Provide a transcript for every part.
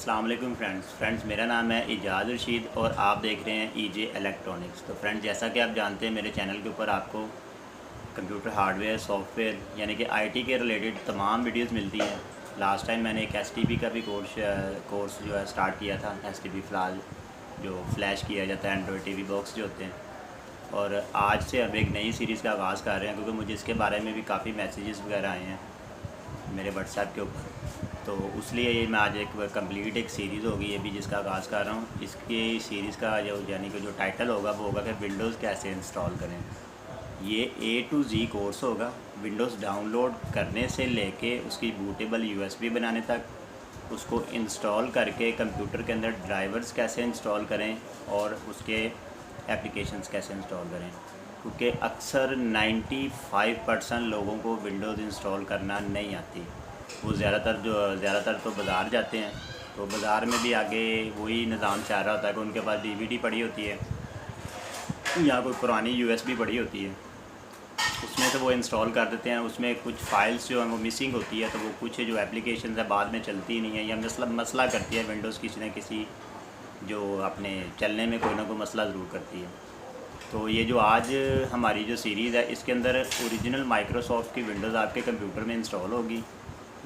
अस्सलाम वालेकुम फ्रेंड्स मेरा नाम है इजाज़ रशीद और आप देख रहे हैं ईजे इलेक्ट्रॉनिक्स। तो फ्रेंड्स, जैसा कि आप जानते हैं मेरे चैनल के ऊपर आपको कंप्यूटर हार्डवेयर, सॉफ्टवेयर यानी कि आईटी के रिलेटेड तमाम वीडियोस मिलती हैं। लास्ट टाइम मैंने एक एसटीपी का भी कोर्स जो है स्टार्ट किया था। एसटीपी फ़िलहाल जो फ्लैश किया जाता है एंड्रॉयड टीवी बॉक्स जो होते हैं, और आज से हम एक नई सीरीज़ का आगाज़ कर रहे हैं क्योंकि मुझे इसके बारे में भी काफ़ी मैसेजेस वगैरह आए हैं मेरे व्हाट्सएप के ऊपर। तो इसलिए ये मैं आज कंप्लीट एक सीरीज़ होगी ये भी जिसका आगाज़ कर रहा हूँ। इसकी सीरीज़ का जो यानी कि जो टाइटल होगा वो होगा कि विंडोज़ कैसे इंस्टॉल करें। ये A to Z कोर्स होगा, विंडोज़ डाउनलोड करने से लेके उसकी बूटेबल यूएसबी बनाने तक, उसको इंस्टॉल करके कंप्यूटर के अंदर ड्राइवर्स कैसे इंस्टॉल करें और उसके एप्लीकेशंस कैसे इंस्टॉल करें। क्योंकि अक्सर 95% लोगों को विंडोज़ इंस्टॉल करना नहीं आती। वो ज़्यादातर तो बाज़ार जाते हैं, तो बाज़ार में भी आगे वही निज़ाम चाह रहा होता है कि उनके पास डीवीडी पड़ी होती है या कोई पुरानी यूएसबी पड़ी होती है, उसमें से वो इंस्टॉल कर देते हैं। उसमें कुछ फ़ाइल्स जो हैं वो मिसिंग होती है, तो वो कुछ जो एप्लीकेशन है बाद में चलती ही नहीं है या मसला करती है। विंडोज़ किसी न किसी जो अपने चलने में कोई ना कोई मसला ज़रूर करती है। तो ये जो आज हमारी जो सीरीज़ है इसके अंदर ओरिजिनल माइक्रोसॉफ्ट की विंडोज़ आपके कंप्यूटर में इंस्टॉल होगी।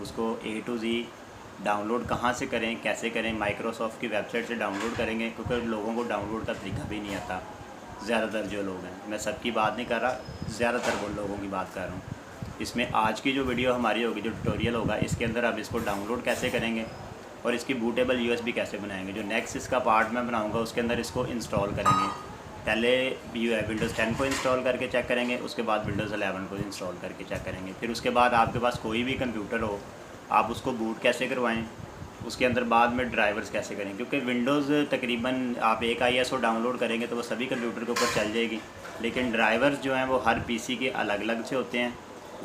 उसको A to Z डाउनलोड कहाँ से करें, कैसे करें, माइक्रोसॉफ्ट की वेबसाइट से डाउनलोड करेंगे क्योंकि लोगों को डाउनलोड का तरीका भी नहीं आता। ज़्यादातर जो लोग हैं, मैं सबकी बात नहीं कर रहा, ज़्यादातर वो लोगों की बात कर रहा हूँ। इसमें आज की जो वीडियो हमारी होगी, जो ट्यूटोरियल होगा, इसके अंदर आप इसको डाउनलोड कैसे करेंगे और इसकी बूटेबल यूएसबी कैसे बनाएंगे। जो नेक्स्ट इसका पार्ट मैं बनाऊँगा उसके अंदर इसको इंस्टॉल करेंगे। पहले विंडोज़ 10 को इंस्टॉल करके चेक करेंगे, उसके बाद विंडोज़ 11 को इंस्टॉल करके चेक करेंगे। फिर उसके बाद आपके पास कोई भी कंप्यूटर हो, आप उसको बूट कैसे करवाएं, उसके अंदर बाद में ड्राइवर्स कैसे करें। क्योंकि विंडोज़ तकरीबन आप एक ISO डाउनलोड करेंगे तो वो सभी कंप्यूटर के ऊपर चल जाएगी, लेकिन ड्राइवर्स जो हैं वो हर पीसी के अलग अलग से होते हैं।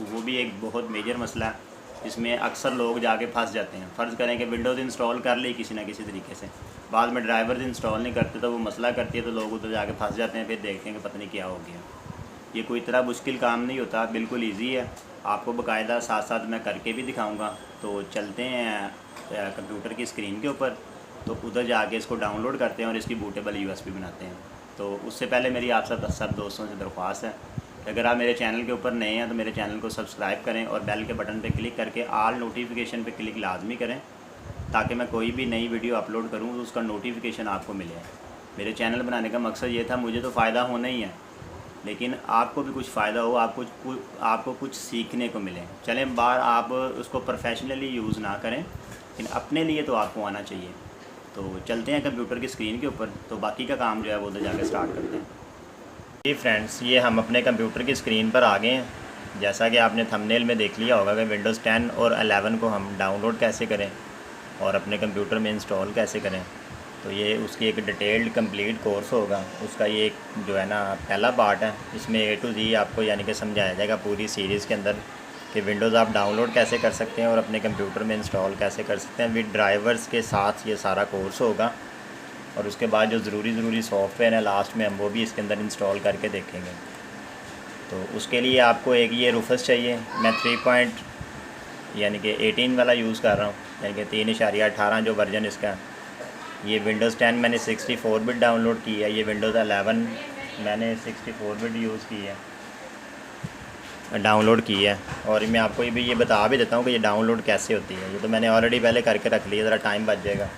वो भी एक बहुत मेजर मसला है जिसमें अक्सर लोग जाके फंस जाते हैं। फ़र्ज़ करें कि विंडोज़ इंस्टॉल कर ली किसी न किसी तरीके से, बाद में ड्राइवर्स इंस्टॉल नहीं करते तो वो मसला करती है, तो लोग उधर जाके फंस जाते हैं। फिर देखते हैं कि पता नहीं क्या हो गया। ये कोई इतना मुश्किल काम नहीं होता, बिल्कुल ईजी है। आपको बाकायदा साथ साथ मैं करके भी दिखाऊंगा। तो चलते हैं कंप्यूटर की स्क्रीन के ऊपर, तो उधर जाके इसको डाउनलोड करते हैं और इसकी बूटेबल यूएसबी बनाते हैं। तो उससे पहले मेरी आप सब दोस्तों से दरख्वास्त है कि अगर आप मेरे चैनल के ऊपर नए हैं तो मेरे चैनल को सब्सक्राइब करें और बेल के बटन पर क्लिक करके आल नोटिफिकेशन पर क्लिक लाजमी करें, ताकि मैं कोई भी नई वीडियो अपलोड करूं तो उसका नोटिफिकेशन आपको मिले। मेरे चैनल बनाने का मकसद ये था, मुझे तो फ़ायदा होना ही है, लेकिन आपको भी कुछ फ़ायदा हो, आपको कुछ सीखने को मिले। चलें, बार आप उसको प्रोफेशनली यूज़ ना करें, लेकिन अपने लिए तो आपको आना चाहिए। तो चलते हैं कंप्यूटर की स्क्रीन के ऊपर, तो बाकी का काम जो है वो उधर जाकर स्टार्ट करते हैं। जी फ्रेंड्स, ये हम अपने कंप्यूटर की स्क्रीन पर आ गए हैं। जैसा कि आपने थंबनेल में देख लिया होगा कि विंडोज़ 10 और 11 को हम डाउनलोड कैसे करें और अपने कंप्यूटर में इंस्टॉल कैसे करें। तो ये उसकी एक डिटेल्ड कंप्लीट कोर्स होगा। उसका ये एक जो है ना पहला पार्ट है। इसमें A to Z आपको यानी कि समझाया जाएगा पूरी सीरीज़ के अंदर कि विंडोज़ आप डाउनलोड कैसे कर सकते हैं और अपने कंप्यूटर में इंस्टॉल कैसे कर सकते हैं। विद ड्राइवर्स के साथ ये सारा कोर्स होगा, और उसके बाद जो ज़रूरी सॉफ्टवेयर है लास्ट में हम वो भी इसके अंदर इंस्टॉल करके देखेंगे। तो उसके लिए आपको एक ये रूफस चाहिए। मैं 3 यानी कि 18 वाला यूज़ कर रहा हूँ, यानी कि 3.18 जो वर्जन इसका। ये विंडोज़ 10 मैंने 64 बिट डाउनलोड की है। ये विंडोज़ 11 मैंने 64 बिट यूज़ की है, डाउनलोड की है। और मैं आपको ये बता भी देता हूँ कि ये डाउनलोड कैसे होती है। ये तो मैंने ऑलरेडी पहले करके रख लिया, ज़रा टाइम बच जाएगा।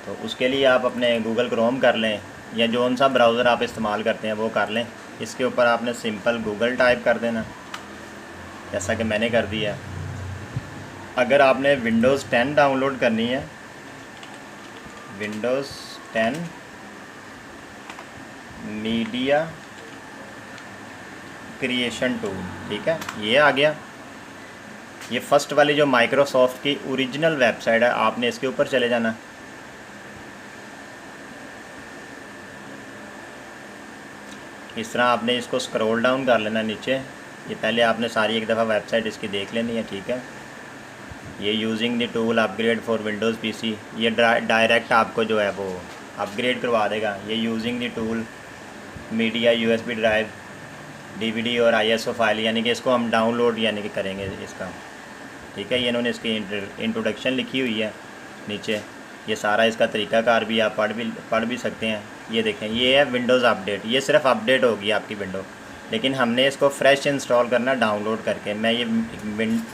तो उसके लिए आप अपने गूगल क्रोम कर लें या जो सा ब्राउज़र आप इस्तेमाल करते हैं वो कर लें। इसके ऊपर आपने सिंपल गूगल टाइप कर देना, जैसा कि मैंने कर दिया। अगर आपने विंडोज़ 10 डाउनलोड करनी है, विंडोज़ 10 मीडिया क्रिएशन टूल, ठीक है, ये आ गया। ये फ़र्स्ट वाली जो माइक्रोसॉफ्ट की ओरिजिनल वेबसाइट है, आपने इसके ऊपर चले जाना। इस तरह आपने इसको स्क्रॉल डाउन कर लेना नीचे। ये पहले आपने सारी एक दफ़ा वेबसाइट इसकी देख लेनी है, ठीक है। ये using the tool upgrade for Windows PC, ये डायरेक्ट आपको जो है वो अपग्रेड करवा देगा। ये using the tool media USB drive, DVD और ISO फाइल, यानी कि इसको हम डाउनलोड यानी कि करेंगे इसका, ठीक है। ये इन्होंने इसकी इंट्रोडक्शन लिखी हुई है नीचे। ये सारा इसका तरीक़ाकार भी आप पढ़ भी सकते हैं। ये देखें, ये है विंडोज़ अपडेट, ये सिर्फ अपडेट होगी आपकी विंडो, लेकिन हमने इसको फ्रेश इंस्टॉल करना डाउनलोड करके। मैं ये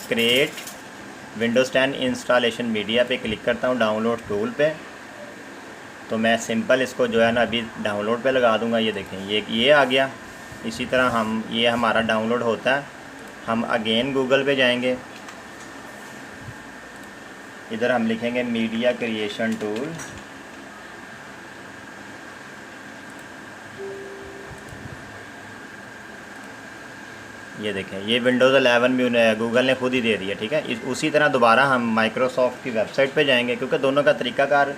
क्रिएट विंडोज़ 10 इंस्टॉलेशन मीडिया पे क्लिक करता हूँ डाउनलोड टूल पे, तो मैं सिंपल इसको जो है ना अभी डाउनलोड पे लगा दूँगा। ये देखें, ये आ गया। इसी तरह ये हमारा डाउनलोड होता है। हम अगेन गूगल पे जाएंगे, इधर हम लिखेंगे मीडिया क्रिएशन टूल, ये देखें, ये विंडोज़ 11 भी गूगल ने खुद ही दे दिया, ठीक है। उसी तरह दोबारा हम माइक्रोसॉफ्ट की वेबसाइट पे जाएंगे, क्योंकि दोनों का तरीक़ाकार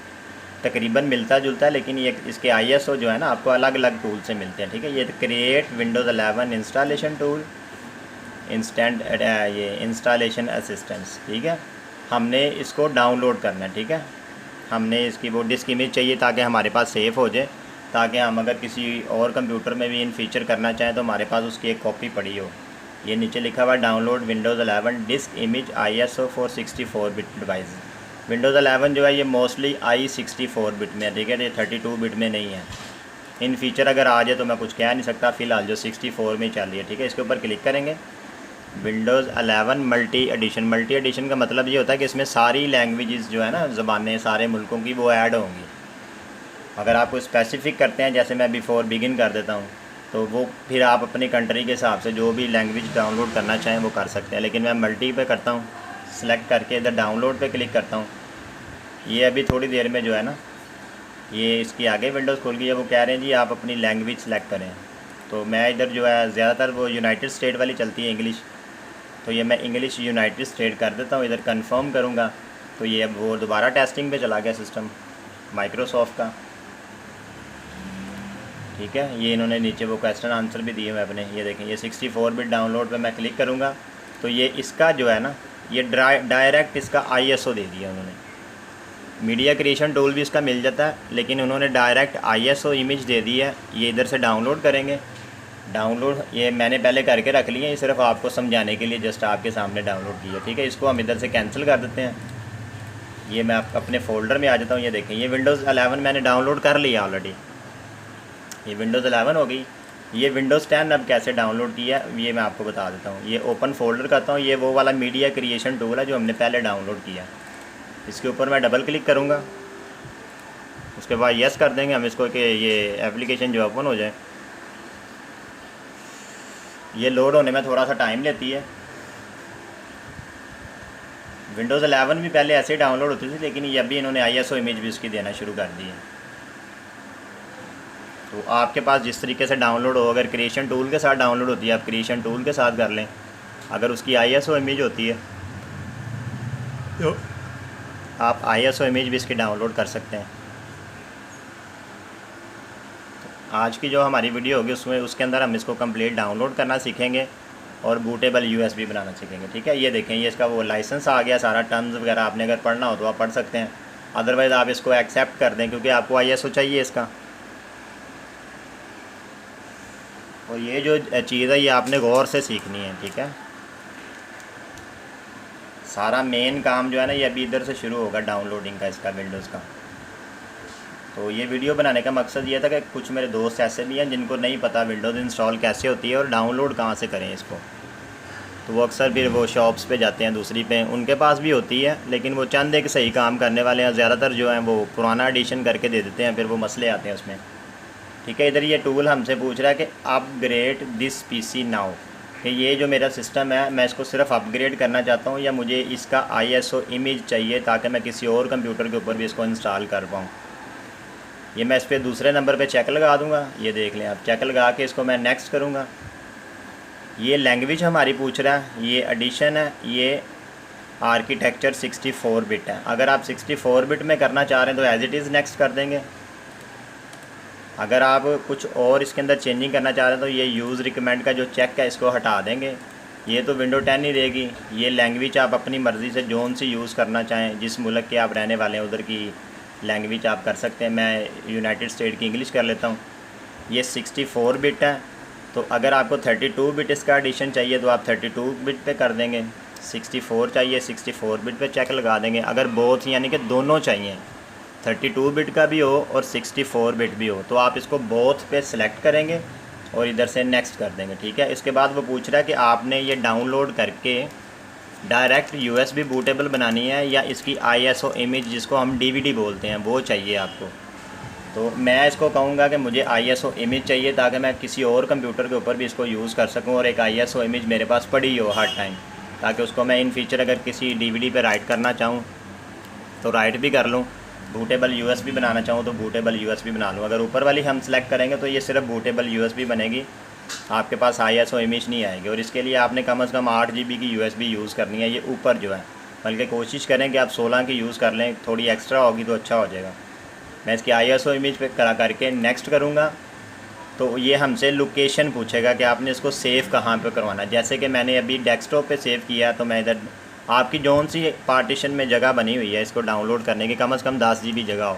तकरीबन मिलता जुलता है, लेकिन ये इसके ISO जो है ना आपको अलग अलग टूल से मिलते हैं, ठीक है। ये क्रिएट विंडोज़ 11 इंस्टॉलेशन टूल, ये इंस्टॉलेशन असिस्टेंस, ठीक है। हमने इसको डाउनलोड करना है, ठीक है। हमने इसकी वो डिस्क इमेज चाहिए ताकि हमारे पास सेव हो जाए, ताकि हम अगर किसी और कंप्यूटर में भी इन फीचर करना चाहें तो हमारे पास उसकी एक कॉपी पड़ी हो। ये नीचे लिखा हुआ download Windows 11 disc image ISO for 64 bit device. Windows 11 जो है ये मोस्टली i64 बिट में है, ठीक है, ये 32 बिट में नहीं है। इन फीचर अगर आ जाए तो मैं कुछ कह नहीं सकता, फ़िलहाल जो 64 में चल रही है, ठीक है। इसके ऊपर क्लिक करेंगे, विंडोज़ 11 मल्टी एडिशन का मतलब ये होता है कि इसमें सारी लैंग्वेजेस जो है ना, ज़बानें सारे मुल्कों की वो ऐड होंगी। अगर आपको स्पेसिफ़िक करते हैं, जैसे मैं बिफ़ोर बिगिन कर देता हूँ, तो वो फिर आप अपनी कंट्री के हिसाब से जो भी लैंग्वेज डाउनलोड करना चाहें वो कर सकते हैं। लेकिन मैं मल्टी पे करता हूँ, सेलेक्ट करके इधर डाउनलोड पे क्लिक करता हूँ। ये अभी थोड़ी देर में जो है ना ये इसकी आगे विंडोज़ खुल गई है। वो कह रहे हैं जी आप अपनी लैंग्वेज सेलेक्ट करें, तो मैं इधर जो है ज़्यादातर वो यूनाइटेड स्टेट वाली चलती है इंग्लिश, तो ये मैं इंग्लिश यूनाइटेड स्टेट कर देता हूँ। इधर कंफर्म करूँगा तो ये अब वो दोबारा टेस्टिंग पे चला गया सिस्टम माइक्रोसॉफ्ट का, ठीक है। ये इन्होंने नीचे वो क्वेश्चन आंसर भी दिए हुए अपने, ये देखें, ये 64 बिट डाउनलोड पे मैं क्लिक करूँगा तो ये इसका जो है ना ये डायरेक्ट इसका ISO दे दिया उन्होंने। मीडिया क्रिएशन टूल भी इसका मिल जाता है, लेकिन उन्होंने डायरेक्ट ISO इमेज दे दी है। ये इधर से डाउनलोड करेंगे, डाउनलोड ये मैंने पहले करके रख लिया है, ये सिर्फ आपको समझाने के लिए जस्ट आपके सामने डाउनलोड किया, ठीक है। इसको हम इधर से कैंसिल कर देते हैं। ये मैं अपने फ़ोल्डर में आ जाता हूँ। ये देखें, ये विंडोज़ 11 मैंने डाउनलोड कर लिया ऑलरेडी, ये विंडोज़ 11 हो गई। ये विंडोज़ 10 अब कैसे डाउनलोड किया ये मैं आपको बता देता हूँ। ये ओपन फोल्डर करता हूँ, ये वो वाला मीडिया क्रिएशन टूल है जो हमने पहले डाउनलोड किया। इसके ऊपर मैं डबल क्लिक करूँगा, उसके बाद यस कर देंगे हम इसको कि ये एप्लीकेशन जो ओपन हो जाए। ये लोड होने में थोड़ा सा टाइम लेती है। विंडोज़ 11 भी पहले ऐसे डाउनलोड होती थी, लेकिन ये अभी इन्होंने ISO इमेज भी उसकी देना शुरू कर दी है। तो आपके पास जिस तरीके से डाउनलोड हो, अगर क्रिएशन टूल के साथ डाउनलोड होती है आप क्रिएशन टूल के साथ कर लें, अगर उसकी ISO इमेज होती है तो आप ISO इमेज भी इसकी डाउनलोड कर सकते हैं। आज की जो हमारी वीडियो होगी उसके अंदर हम इसको कंप्लीट डाउनलोड करना सीखेंगे और बूटेबल USB बनाना सीखेंगे, ठीक है। ये देखें, ये इसका वो लाइसेंस आ गया, सारा टर्म्स वगैरह आपने अगर पढ़ना हो तो आप पढ़ सकते हैं, अदरवाइज़ आप इसको एक्सेप्ट कर दें क्योंकि आपको ISO चाहिए इसका। और ये जो चीज़ है ये आपने गौर से सीखनी है, ठीक है। सारा मेन काम जो है ना ये अभी इधर से शुरू होगा डाउनलोडिंग का इसका विंडोज़ का। तो ये वीडियो बनाने का मकसद ये था कि कुछ मेरे दोस्त ऐसे भी हैं जिनको नहीं पता विंडोज़ इंस्टॉल कैसे होती है और डाउनलोड कहाँ से करें इसको, तो वो अक्सर फिर वो शॉप्स पे जाते हैं दूसरी पे, उनके पास भी होती है लेकिन वो चंद एक सही काम करने वाले हैं, ज़्यादातर जो हैं वो पुराना एडिशन करके दे देते हैं, फिर वो मसले आते हैं उसमें, ठीक है। इधर ये टूल हमसे पूछ रहा है कि अपग्रेड दिस PC नाउ, कि ये जो मेरा सिस्टम है मैं इसको सिर्फ अपग्रेड करना चाहता हूँ या मुझे इसका ISO इमेज चाहिए ताकि मैं किसी और कंप्यूटर के ऊपर भी इसको इंस्टॉल कर पाऊँ। ये मैं इस पर दूसरे नंबर पे चेक लगा दूँगा, ये देख लें आप, चेक लगा के इसको मैं नेक्स्ट करूँगा। ये लैंग्वेज हमारी पूछ रहा है, ये एडिशन है, ये आर्किटेक्चर 64 बिट है। अगर आप 64 बिट में करना चाह रहे हैं तो एज़ इट इज़ नेक्स्ट कर देंगे। अगर आप कुछ और इसके अंदर चेंजिंग करना चाह रहे हैं तो ये यूज़ रिकमेंड का जो चेक है इसको हटा देंगे, ये तो विंडो 10 ही रहेगी। ये लैंग्वेज आप अपनी मर्ज़ी से जोन सी यूज़ करना चाहें, जिस मुल्क के आप रहने वाले हैं उधर की लैंग्वेज आप कर सकते हैं। मैं यूनाइटेड स्टेट की इंग्लिश कर लेता हूँ। ये 64 बिट है, तो अगर आपको 32 बिट इसका एडिशन चाहिए तो आप 32 बिट पे कर देंगे, 64 चाहिए 64 बिट पे चेक लगा देंगे। अगर बोथ यानी कि दोनों चाहिए 32 बिट का भी हो और 64 बिट भी हो, तो आप इसको बोथ पे सिलेक्ट करेंगे और इधर से नेक्स्ट कर देंगे, ठीक है। इसके बाद वो पूछ रहा है कि आपने ये डाउनलोड करके डायरेक्ट यूएसबी बूटेबल बनानी है या इसकी आईएसओ इमेज जिसको हम डीवीडी बोलते हैं वो चाहिए आपको। तो मैं इसको कहूँगा कि मुझे आईएसओ इमेज चाहिए ताकि मैं किसी और कंप्यूटर के ऊपर भी इसको यूज़ कर सकूँ और एक आईएसओ इमेज मेरे पास पड़ी हो हर टाइम, ताकि उसको मैं इन फ्यूचर अगर किसी डीवीडी पे राइट करना चाहूँ तो राइट भी कर लूँ, बूटेबल यूएसबी बनाना चाहूँ तो बूटेबल यूएसबी बना लूँ। अगर ऊपर वाली हम सेलेक्ट करेंगे तो ये सिर्फ बूटेबल यूएसबी बनेगी, आपके पास आईएसओ इमेज नहीं आएगी। और इसके लिए आपने कम से कम 8 GB की यूएसबी यूज़ करनी है, ये ऊपर जो है। बल्कि कोशिश करें कि आप 16 की यूज़ कर लें, थोड़ी एक्स्ट्रा होगी तो अच्छा हो जाएगा। मैं इसकी आईएसओ इमेज पे करा करके नेक्स्ट करूँगा तो ये हमसे लोकेशन पूछेगा कि आपने इसको सेव कहाँ पे करवाना है। जैसे कि मैंने अभी डेस्कटॉप पे सेव किया तो मैं इधर आपकी जौन सी पार्टीशन में जगह बनी हुई है इसको डाउनलोड करने की कम से कम 10 GB जगह हो,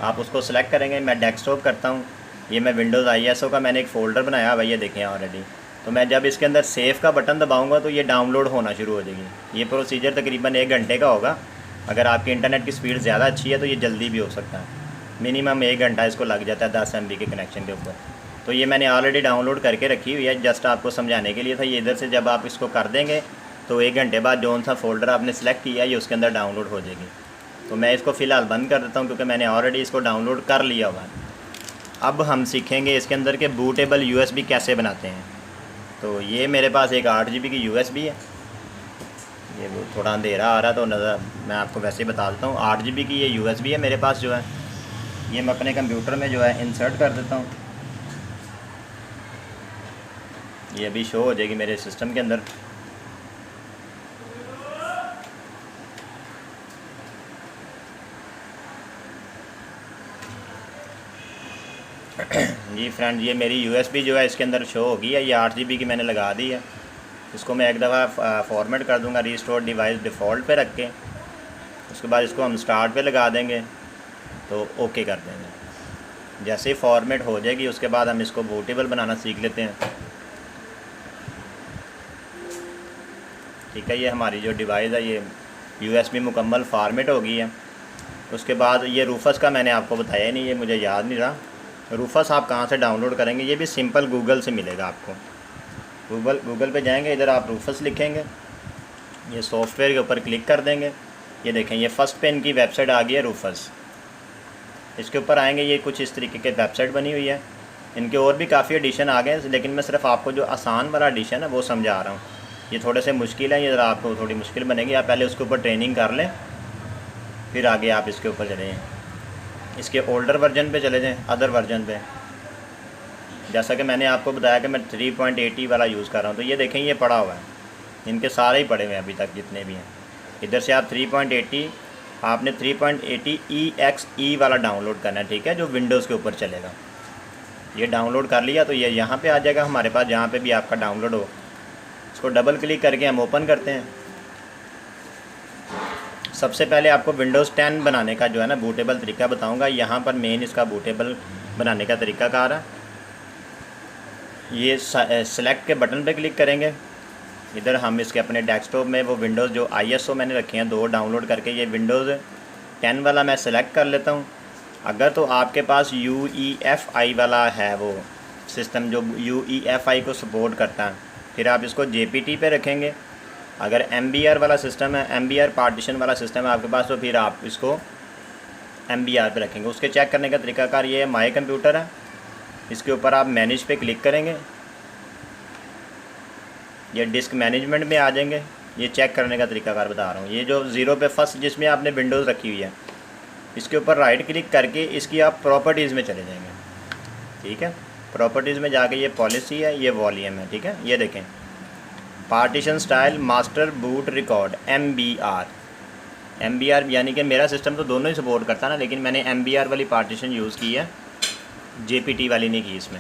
आप उसको सेलेक्ट करेंगे। मैं डेस्कटॉप करता हूँ, ये मैं विंडोज़ आईएसओ का मैंने एक फ़ोल्डर बनाया हुआ, ये देखें ऑलरेडी। तो मैं जब इसके अंदर सेव का बटन दबाऊँगा तो ये डाउनलोड होना शुरू हो जाएगी। ये प्रोसीजर तकरीबन 1 घंटे का होगा। अगर आपकी इंटरनेट की स्पीड ज़्यादा अच्छी है तो ये जल्दी भी हो सकता है, मिनिमम 1 घंटा इसको लग जाता है 10 MB के कनेक्शन के ऊपर। तो ये मैंने ऑलरेडी डाउनलोड करके रखी हुई है, जस्ट आपको समझाने के लिए था। ये इधर से जब आप इसको कर देंगे तो 1 घंटे बाद जौन सा फ़ोल्डर आपने सेलेक्ट किया ये उसके अंदर डाउनलोड हो जाएगी। तो मैं इसको फ़िलहाल बंद कर देता हूँ क्योंकि मैंने ऑलरेडी इसको डाउनलोड कर लिया हुआ है। अब हम सीखेंगे इसके अंदर के बूटेबल यूएसबी कैसे बनाते हैं। तो ये मेरे पास एक 8 GB की यूएसबी है, ये वो थोड़ा अंधेरा आ रहा तो नज़र मैं आपको वैसे ही बता देता हूँ। 8 GB की ये यूएसबी है मेरे पास जो है, ये मैं अपने कंप्यूटर में जो है इंसर्ट कर देता हूँ। ये अभी शो हो जाएगी मेरे सिस्टम के अंदर। जी फ्रेंड, ये मेरी यूएसबी जो है इसके अंदर शो होगी है, ये 8 GB की मैंने लगा दी है। इसको मैं एक दफ़ा फॉर्मेट कर दूंगा रीस्टोर डिवाइस डिफ़ॉल्ट पे रख के। उसके बाद इसको हम स्टार्ट पे लगा देंगे तो ओके कर देंगे। जैसे ही फॉर्मेट हो जाएगी उसके बाद हम इसको बूटेबल बनाना सीख लेते हैं, ठीक है। ये हमारी जो डिवाइस है ये यूएसबी मुकम्मल फॉर्मेट हो गई है। उसके बाद ये रूफस का मैंने आपको बताया ही नहीं, ये मुझे याद नहीं रहा। रूफस आप कहाँ से डाउनलोड करेंगे, ये भी सिंपल गूगल से मिलेगा आपको। गूगल पे जाएंगे, इधर आप रूफस लिखेंगे, ये सॉफ्टवेयर के ऊपर क्लिक कर देंगे। ये देखें ये फर्स्ट पे इनकी वेबसाइट आ गई है रूफस। इसके ऊपर आएंगे, ये कुछ इस तरीके की वेबसाइट बनी हुई है। इनके और भी काफ़ी एडिशन आ गए हैं, लेकिन मैं सिर्फ आपको जो आसान वाला एडिशन है वो समझा रहा हूँ। ये थोड़े से मुश्किल है, ये ज़रा आपको थोड़ी मुश्किल बनेगी। आप पहले उसके ऊपर ट्रेनिंग कर लें, फिर आगे आप इसके ऊपर चले जाएँ। इसके ओल्डर वर्जन पे चले जाएँ, अदर वर्जन पे। जैसा कि मैंने आपको बताया कि मैं 3.80 वाला यूज़ कर रहा हूँ, तो ये देखें ये पड़ा हुआ है, इनके सारे ही पड़े हुए हैं अभी तक जितने भी हैं। इधर से आप 3.80 आपने 3.80 EXE वाला डाउनलोड करना है, ठीक है, जो विंडोज़ के ऊपर चलेगा। ये डाउनलोड कर लिया तो ये यहाँ पे आ जाएगा हमारे पास, जहाँ पे भी आपका डाउनलोड हो। इसको डबल क्लिक करके हम ओपन करते हैं। सबसे पहले आपको विंडोज़ 10 बनाने का जो है ना बूटेबल तरीका बताऊंगा। यहाँ पर मेन इसका बूटेबल बनाने का तरीका कहा रहा। ये सेलेक्ट के बटन पे क्लिक करेंगे। इधर हम इसके अपने डेस्कटॉप में वो विंडोज़ जो आईएसओ मैंने रखे हैं 2 डाउनलोड करके, ये विंडोज़ 10 वाला मैं सेलेक्ट कर लेता हूँ। अगर तो आपके पास UEFI वाला है वो सिस्टम जो UEFI को सपोर्ट करता है, फिर आप इसको JPT पे रखेंगे। अगर MBR वाला सिस्टम है, MBR पार्टीशन वाला सिस्टम है आपके पास, तो फिर आप इसको MBR पे रखेंगे। उसके चेक करने का तरीकाकार ये है, माई कंप्यूटर है, इसके ऊपर आप मैनेज पे क्लिक करेंगे, ये डिस्क मैनेजमेंट में आ जाएंगे। ये चेक करने का तरीकाकार बता रहा हूँ। ये जो 0 पे फर्स्ट जिसमें आपने विंडोज़ रखी हुई है, इसके ऊपर राइट क्लिक करके इसकी आप प्रॉपर्टीज़ में चले जाएंगे, ठीक है। प्रॉपर्टीज़ में जाके ये पॉलिसी है, ये वॉल्यूम है, ठीक है। ये देखें partition style master boot record MBR यानी कि मेरा सिस्टम तो दोनों ही सपोर्ट करता है ना, लेकिन मैंने MBR वाली पार्टीशन यूज़ की है, JPT वाली नहीं की इसमें।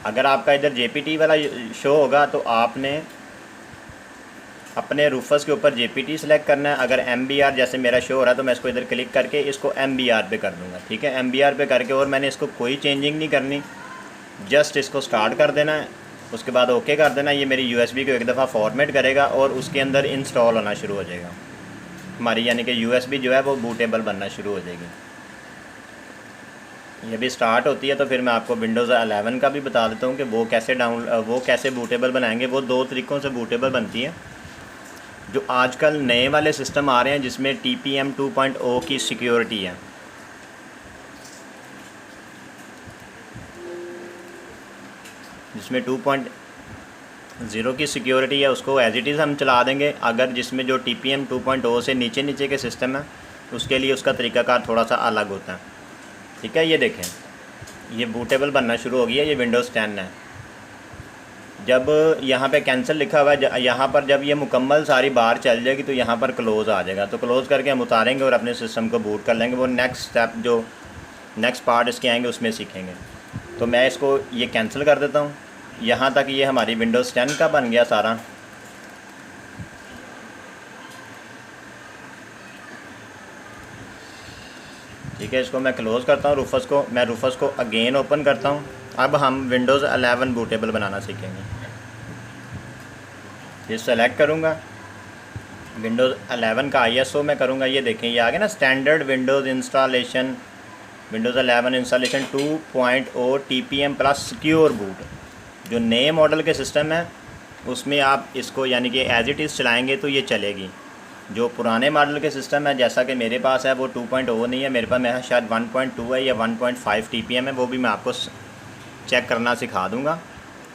अगर आपका इधर JPT वाला शो होगा तो आपने अपने रूफस के ऊपर JPT सेलेक्ट करना है। अगर MBR जैसे मेरा शो हो रहा है तो मैं इसको इधर क्लिक करके इसको MBR पे कर दूँगा, ठीक है। MBR पे करके और मैंने इसको कोई चेंजिंग नहीं करनी, जस्ट इसको स्टार्ट कर देना है, उसके बाद ओके कर देना। ये मेरी USB को एक दफ़ा फॉर्मेट करेगा और उसके अंदर इंस्टॉल होना शुरू हो जाएगा हमारी, यानी कि USB जो है वो बूटेबल बनना शुरू हो जाएगी। ये भी स्टार्ट होती है तो फिर मैं आपको विंडोज़ 11 का भी बता देता हूँ कि वो कैसे बूटेबल बनाएंगे। वो दो तरीक़ों से बूटेबल बनती है। जो आजकल नए वाले सिस्टम आ रहे हैं जिसमें TPM 2.0 की सिक्योरिटी है, जिसमें 2.0 की सिक्योरिटी है, उसको एज इट इज़ हम चला देंगे। अगर जिसमें जो TPM 2.0 से नीचे नीचे के सिस्टम है उसके लिए उसका तरीक़ाकार थोड़ा सा अलग होता है। ठीक है, ये देखें, ये बूटेबल बनना शुरू हो गया। ये विंडोज़ 10 है। जब यहाँ पे कैंसिल लिखा हुआ है, यहाँ पर जब ये मुकम्मल सारी बार चल जाएगी तो यहाँ पर क्लोज़ आ जाएगा। तो क्लोज़ करके हम उतारेंगे और अपने सिस्टम को बूट कर लेंगे। वो नेक्स्ट स्टेप जो नेक्स्ट पार्ट इसके आएंगे उसमें सीखेंगे। तो मैं इसको ये कैंसिल कर देता हूँ। यहाँ तक ये हमारी विंडोज़ 10 का बन गया सारा। ठीक है, इसको मैं क्लोज़ करता हूँ। रूफस को अगेन ओपन करता हूँ। अब हम विंडोज़ 11 बूटेबल बनाना सीखेंगे। ये सेलेक्ट करूँगा, विंडोज़ 11 का ISO मैं करूँगा। ये देखें, ये आ गया ना, standard Windows installation, Windows 11 installation 2.0 TPM plus secure boot. जो नए मॉडल के सिस्टम है उसमें आप इसको यानी कि एज इट इज़ चलाएँगे तो ये चलेगी। जो पुराने मॉडल के सिस्टम है जैसा कि मेरे पास है वो 2.0 नहीं है, मेरे पास मेरा शायद 1.2 है या 1.5 TPM है। वो भी मैं आपको चेक करना सिखा दूँगा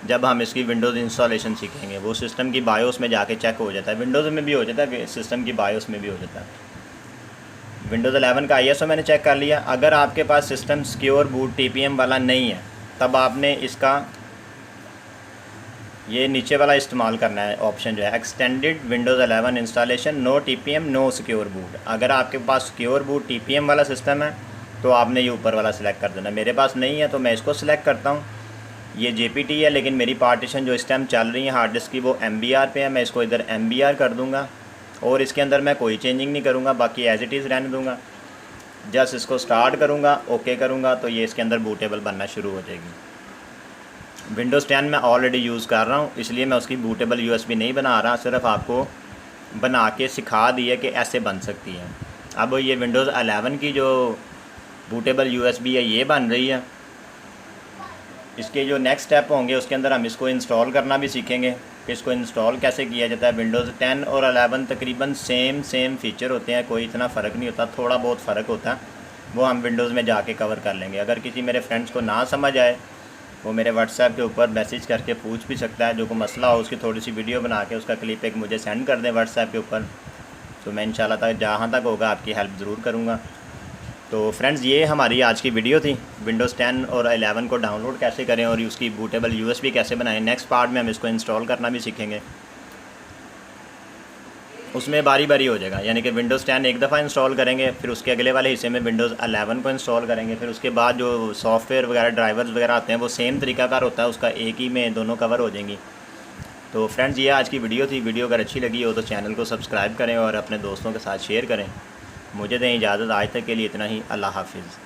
जब हम इसकी विंडोज़ इंस्टॉलेशन सीखेंगे। वो सिस्टम की बायोस में जाके चेक हो जाता है, विंडोज़ में भी हो जाता है, सिस्टम की बायोस में भी हो जाता है। विंडोज़ 11 का ISO मैंने चेक कर लिया। अगर आपके पास सिस्टम सिक्योर बूट TPM वाला नहीं है तब आपने इसका ये नीचे वाला इस्तेमाल करना है, ऑप्शन जो है extended Windows 11 installation no TPM no secure boot. अगर आपके पास सिक्योर बूट TPM वाला सिस्टम है तो आपने ये ऊपर वाला सिलेक्ट कर देना। मेरे पास नहीं है तो मैं इसको सिलेक्ट करता हूँ। ये JPT है, लेकिन मेरी पार्टीशन जो इस टाइम चल रही है हार्ड डिस्क की वो MBR पे है। मैं इसको इधर MBR कर दूँगा और इसके अंदर मैं कोई चेंजिंग नहीं करूँगा, बाकी एज इट इज़ रहने दूँगा। जस्ट इसको स्टार्ट करूँगा, ओके करूँगा तो ये इसके अंदर बूटेबल बनना शुरू हो जाएगी। विंडोज़ 10 मैं ऑलरेडी यूज़ कर रहा हूँ इसलिए मैं उसकी बूटेबल USB नहीं बना रहा, सिर्फ आपको बना के सिखा दिया कि ऐसे बन सकती है। अब ये विंडोज़ 11 की जो बूटेबल USB है ये बन रही है। इसके जो नेक्स्ट स्टेप होंगे उसके अंदर हम इसको इंस्टॉल करना भी सीखेंगे कि इसको इंस्टॉल कैसे किया जाता है। विंडोज़ 10 और 11 तकरीबन सेम फीचर होते हैं, कोई इतना फ़र्क नहीं होता, थोड़ा बहुत फ़र्क होता है, वो हम विंडोज़ में जाके कवर कर लेंगे। अगर किसी मेरे फ्रेंड्स को ना समझ आए वो मेरे व्हाट्सएप के ऊपर मैसेज करके पूछ भी सकता है। जो कोई मसला हो उसकी थोड़ी सी वीडियो बना के उसका क्लिप एक मुझे सेंड कर दें व्हाट्सएप के ऊपर, तो मैं इंशाल्लाह तक जहाँ तक होगा आपकी हेल्प ज़रूर करूँगा। तो फ्रेंड्स ये हमारी आज की वीडियो थी, विंडोज़ 10 और 11 को डाउनलोड कैसे करें और उसकी बूटेबल USB कैसे बनाएं। नेक्स्ट पार्ट में हम इसको इंस्टॉल करना भी सीखेंगे, उसमें बारी बारी हो जाएगा। यानी कि विंडोज़ 10 एक दफ़ा इंस्टॉल करेंगे, फिर उसके अगले वाले हिस्से में विंडोज़ 11 को इंस्टॉल करेंगे, फिर उसके बाद जो सॉफ्टवेयर वगैरह ड्राइवर्स वगैरह आते हैं वो सेम तरीकाकार होता है, उसका एक ही में दोनों कवर हो जाएंगी। तो फ्रेंड्स ये आज की वीडियो थी। वीडियो अगर अच्छी लगी हो तो चैनल को सब्सक्राइब करें और अपने दोस्तों के साथ शेयर करें। मुझे दें इजाज़त, आज तक के लिए इतना ही। अल्लाह हाफिज़।